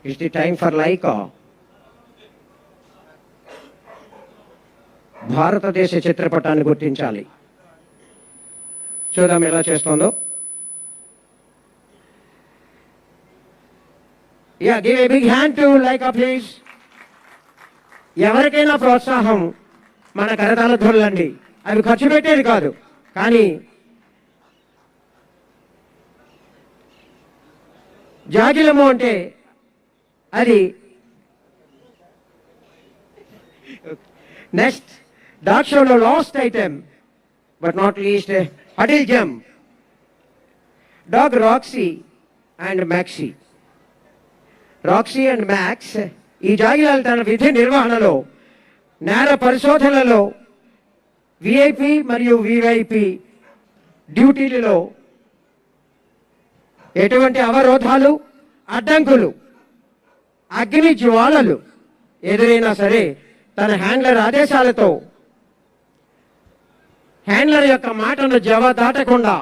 Is the time for Laika? భారతదేశ చిత్రపటాన్ని గుర్తించాలి. చూద్దాం ఎలా చేస్తుందో. Yeah, give a big hand to Laika, please. ఎవరికైనా ప్రోత్సాహం మన కరతాళ ధ్వనులండి. అవి ఖర్చు పెట్టేది కాదు, కానీ జాగిలము అంటే అది. నెక్స్ట్ డాగ్ షోలో last item but not least హడిల్ జమ్. Dog Roxie and Maxie. Roxie and Max ఈ జాగిలాలు తన విధి నిర్వహణలో, నేర పరిశోధనలో, విఐపి మరియు వివైపి డ్యూటీలలో ఎటువంటి అవరోధాలు, అడ్డంకులు, అగ్ని జ్వాలలు ఎదురైనా సరే తన హ్యాండ్లర్ ఆదేశాలతో హ్యాండ్లర్ యొక్క మాటను జవాదాటకుండా